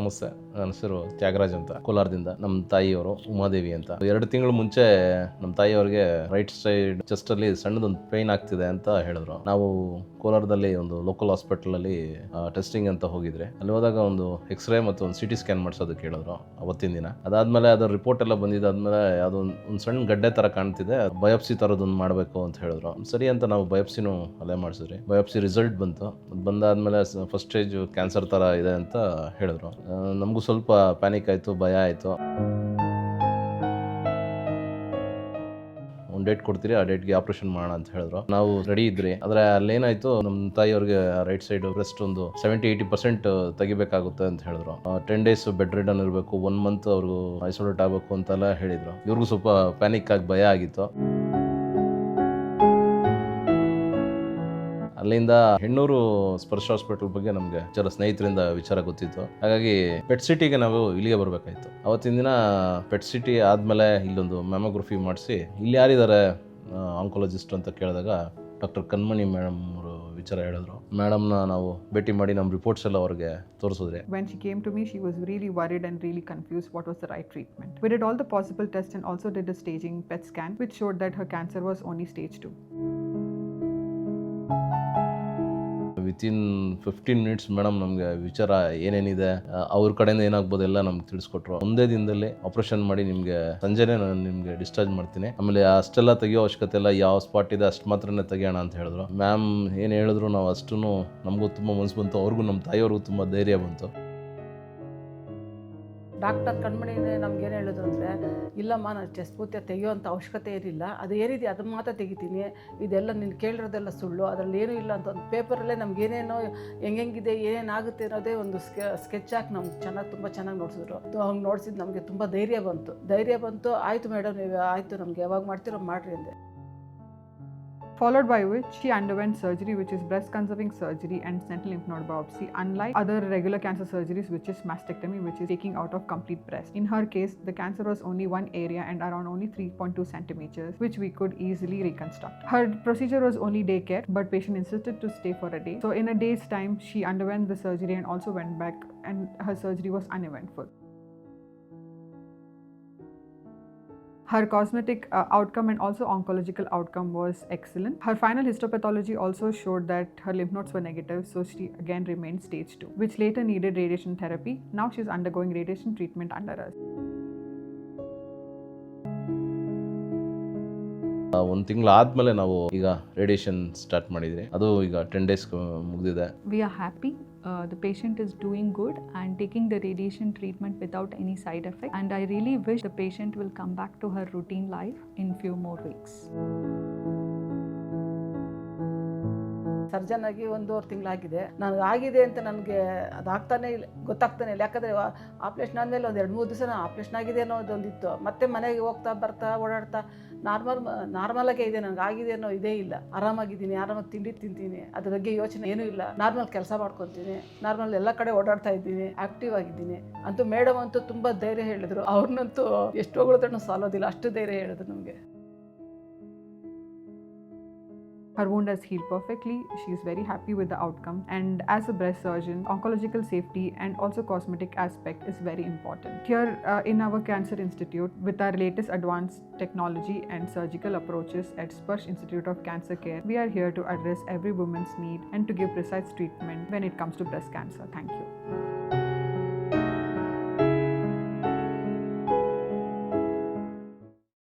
ನಮಸ್ತೆ, ನನ್ನ ಹೆಸರು ತ್ಯಾಗರಾಜ್ ಅಂತ, ಕೋಲಾರದಿಂದ. ನಮ್ಮ ತಾಯಿಯವರು ಉಮಾದೇವಿ ಅಂತ. 2 ತಿಂಗಳು ಮುಂಚೆ ನಮ್ಮ ತಾಯಿಯವ್ರಿಗೆ ರೈಟ್ ಸೈಡ್ ಚೆಸ್ಟ್ ಅಲ್ಲಿ ಸಣ್ಣದೊಂದು ಪೇನ್ ಆಗ್ತಿದೆ ಅಂತ ಹೇಳಿದ್ರು. ನಾವು ಕೋಲಾರದಲ್ಲಿ ಒಂದು ಲೋಕಲ್ ಹಾಸ್ಪಿಟಲ್ ಅಲ್ಲಿ ಟೆಸ್ಟಿಂಗ್ ಅಂತ ಹೋಗಿದ್ರೆ, ಅಲ್ಲಿ ಹೋದಾಗ ಒಂದು ಎಕ್ಸ್ರೇ ಮತ್ತು ಒಂದು CT ಸ್ಕ್ಯಾನ್ ಮಾಡಿಸೋದಕ್ಕೆ ಹೇಳಿದ್ರು ಅವತ್ತಿನ ದಿನ. ಅದಾದ್ಮೇಲೆ ಅದರ ರಿಪೋರ್ಟ್ ಎಲ್ಲ ಬಂದಿದ್ದಾದ್ಮೇಲೆ ಯಾವುದೋ ಒಂದು ಸಣ್ಣ ಗಡ್ಡೆ ತರ ಕಾಣ್ತಿದೆ, ಬಯೋಪ್ಸಿ ತರದೊಂದು ಮಾಡಬೇಕು ಅಂತ ಹೇಳಿದ್ರು. ಸರಿ ಅಂತ ನಾವು ಬಯೋಪ್ಸಿನೂ ಅಲ್ಲೇ ಮಾಡಿಸಿದ್ರಿ. ಬಯೋಪ್ಸಿ ರಿಸಲ್ಟ್ ಬಂತು. ಬಂದಾದ್ಮೇಲೆ ಫಸ್ಟ್ ಸ್ಟೇಜ್ ಕ್ಯಾನ್ಸರ್ ತರ ಇದೆ ಅಂತ ಹೇಳಿದ್ರು. ನಮಗೂ ಸ್ವಲ್ಪ ಪ್ಯಾನಿಕ್ ಆಯಿತು, ಭಯ ಆಯಿತು. ಒಂದು ಡೇಟ್ ಕೊಡ್ತೀರಿ, ಆ ಡೇಟ್ಗೆ ಆಪರೇಷನ್ ಮಾಡೋಣ ಅಂತ ಹೇಳಿದ್ರು. ನಾವು ರೆಡಿ ಇದ್ರಿ. ಆದರೆ ಅಲ್ಲೇನಾಯಿತು, ನಮ್ಮ ತಾಯಿಯವ್ರಿಗೆ ರೈಟ್ ಸೈಡ್ ಬ್ರೆಸ್ಟ್ ಒಂದು 70-80% ತೆಗಿಬೇಕಾಗುತ್ತೆ ಅಂತ ಹೇಳಿದ್ರು. 10 days ಬೆಡ್ ರಿಡನ್ ಇರಬೇಕು, 1 month ಅವ್ರಿಗೂ ಐಸೋಲೇಟ್ ಆಗಬೇಕು ಅಂತೆಲ್ಲ ಹೇಳಿದ್ರು. ಇವ್ರಿಗೂ ಸ್ವಲ್ಪ ಪ್ಯಾನಿಕ್ ಆಗಿ ಭಯ ಆಗಿತ್ತು. ಅಲ್ಲಿಂದ ಹೆಣ್ಣೂರು ಸ್ಪರ್ಶ ಹಾಸ್ಪಿಟಲ್ ಬಗ್ಗೆ ನಮಗೆ ಸ್ನೇಹಿತರಿಂದ ವಿಚಾರ ಗೊತ್ತಿತ್ತು. ಹಾಗಾಗಿ ಪೆಟ್ ಸಿಟಿಗೆ ನಾವು ಇಲ್ಲಿಗೆ ಬರಬೇಕಾಯ್ತು. ಅವತ್ತಿನ ದಿನ ಪೆಟ್ ಸಿಟಿ ಆದಮೇಲೆ ಇಲ್ಲೊಂದು ಮ್ಯಾಮೋಗ್ರಫಿ ಮಾಡಿಸಿ, ಇಲ್ಲಿ ಯಾರಿದ್ದಾರೆ ಆಂಕೋಲಜಿಸ್ಟ್ ಅಂತ ಕೇಳಿದಾಗ ಡಾಕ್ಟರ್ ಕಣ್ಮಣಿ ಮೇಡಮ್ ಅವರು ವಿಚಾರ ಹೇಳಿದ್ರು. ಮೇಡಮ್ನ ನಾವು ಭೇಟಿ ಮಾಡಿ ನಮ್ಮ ರಿಪೋರ್ಟ್ಸ್ ಎಲ್ಲ ಅವ್ರಿಗೆ ತೋರಿಸಿದ್ರಿ. When she came to me, she was really worried and really confused what was the right treatment. We did all the possible tests and also did a staging PET scan which showed that her cancer was only stage 2. Within 15 minutes madam ನಮಗೆ ವಿಚಾರ ಏನೇನಿದೆ, ಅವ್ರ ಕಡೆಯಿಂದ ಏನಾಗ್ಬೋದು ಎಲ್ಲ ನಮ್ಗೆ ತಿಳಿಸ್ಕೊಟ್ರು. ಒಂದೇ ದಿನದಲ್ಲಿ ಆಪರೇಷನ್ ಮಾಡಿ ನಿಮಗೆ ಸಂಜೆನೇ ನಾನು ನಿಮಗೆ ಡಿಸ್ಚಾರ್ಜ್ ಮಾಡ್ತೀನಿ, ಆಮೇಲೆ ಅಷ್ಟೆಲ್ಲ ತೆಗಿಯೋ ಅವಶ್ಯಕತೆ ಇಲ್ಲ, ಯಾವ ಸ್ಪಾಟ್ ಇದೆ ಅಷ್ಟು ಮಾತ್ರನೇ ತೆಗಿಯೋಣ ಅಂತ ಹೇಳಿದ್ರು. ಮ್ಯಾಮ್ ಏನು ಹೇಳಿದ್ರು ನಾವು ಅಷ್ಟು ನಮಗೂ ತುಂಬ ಮನಸ್ಸು ಬಂತು, ಅವ್ರಿಗೂ ನಮ್ಮ ತಾಯಿಯವ್ರಿಗೂ ತುಂಬ ಧೈರ್ಯ ಬಂತು. ಡಾಕ್ಟರ್ ಕಣ್ಮಣಿನೇ ನಮ್ಗೇನು ಹೇಳಿದ್ರು ಅಂದರೆ, ಇಲ್ಲಮ್ಮ ನಾನು ಚೆಸ್ಟ್ ಪೂರ್ತಿ ತೆಗಿಯೋವಂಥ ಅವಶ್ಯಕತೆ ಏನಿಲ್ಲ, ಅದು ಏನಿದೆ ಅದನ್ನು ಮಾತ್ರ ತೆಗಿತೀನಿ, ಇದೆಲ್ಲ ನೀನು ಕೇಳಿರೋದೆಲ್ಲ ಸುಳ್ಳು, ಅದರಲ್ಲಿ ಏನೂ ಇಲ್ಲ ಅಂತ ಒಂದು ಪೇಪರಲ್ಲೇ ನಮಗೇನೇನೋ ಹೆಂಗಿದೆ ಏನೇನಾಗುತ್ತೆ ಅನ್ನೋದೇ ಒಂದು ಸ್ಕೆಚ್ ಹಾಕಿ ನಮ್ಗೆ ತುಂಬ ಚೆನ್ನಾಗಿ ನೋಡಿಸಿದ್ರು. ಹಂಗೆ ನೋಡಿಸಿದ್ದು ನಮಗೆ ತುಂಬ ಧೈರ್ಯ ಬಂತು. ಆಯಿತು ಮೇಡಮ್, ನೀವು ಆಯಿತು, ನಮ್ಗೆ ಯಾವಾಗ ಮಾಡ್ತೀರೋ ಮಾಡಿರಿ ಅಂದೆ. Followed by which she underwent surgery, which is breast conserving surgery and sentinel lymph node biopsy, unlike other regular cancer surgeries which is mastectomy, which is taking out of complete breast. In her case, the cancer was only one area and around only 3.2 centimeters, which we could easily reconstruct. Her procedure was only day care, but patient insisted to stay for a day. So in a day's time, she underwent the surgery and also went back, and her surgery was uneventful. Her cosmetic outcome and also oncological outcome was excellent. Her final histopathology also showed that her lymph nodes were negative, so she again remained stage 2, which later needed radiation therapy. Now she's undergoing radiation treatment under us. 1 ತಿಂಗಳಾದ್ಮೇಲೆ ನಾವು ಈಗ radiation start ಮಾಡಿದ್ರಿ. ಅದು ಈಗ 10 days ಮುಗಿದಿದೆ. We are happy. The patient is doing good and taking the radiation treatment without any side effect, and I really wish the patient will come back to her routine life in few more weeks. Surgeon ಆಗಿ 1.5 ತಿಂಗಳಾಗಿದೆ. ನನಗೆ ಆಗಿದೆ ಅಂತ ನನಗೆ ಅದಾಗ್ತಾನೆ ಇಲ್ಲ, ಗೊತ್ತಾಗ್ತಾನೆ ಇಲ್ಲ. ಯಾಕಂದರೆ operation ಆದಮೇಲೆ ಒಂದು 2-3 ದಿವಸ ಆಪ್ರೇಷನ್ ಆಗಿದೆ ಅನ್ನೋದೊಂದಿತ್ತು. ಮತ್ತೆ ಮನೆಗೆ ಹೋಗ್ತಾ ಬರ್ತಾ ಓಡಾಡ್ತಾ ನಾರ್ಮಲಾಗೇ ಇದೆ, ನನಗೆ ಆಗಿದೆ ಅನ್ನೋ ಇದೇ ಇಲ್ಲ. ಆರಾಮಾಗಿದ್ದೀನಿ, ಆರಾಮಾಗಿ ತಿಂಡಿ ತಿಂತೀನಿ, ಅದ್ರ ಬಗ್ಗೆ ಯೋಚನೆ ಏನೂ ಇಲ್ಲ. ನಾರ್ಮಲ್ ಕೆಲಸ ಮಾಡ್ಕೊತೀನಿ, ನಾರ್ಮಲ್ ಎಲ್ಲ ಕಡೆ ಓಡಾಡ್ತಾ ಇದ್ದೀನಿ, ಆ್ಯಕ್ಟಿವ್ ಆಗಿದ್ದೀನಿ. ಅಂತೂ ಮೇಡಮ್ ಅಂತೂ ತುಂಬ ಧೈರ್ಯ ಹೇಳಿದ್ರು. ಅವ್ರನ್ನಂತೂ ಎಷ್ಟು ಹೊಗಳಿದ್ರೂ ಸಾಲೋದಿಲ್ಲ, ಅಷ್ಟು ಧೈರ್ಯ ಹೇಳಿದ್ರು ನಮಗೆ. Her wound has healed perfectly. She is very happy with the outcome, and as a breast surgeon, oncological safety and also cosmetic aspect is very important. Here in our Cancer Institute, with our latest advanced technology and surgical approaches at Sparsh Institute of Cancer Care, we are here to address every woman's need and to give precise treatment when it comes to breast cancer. Thank you.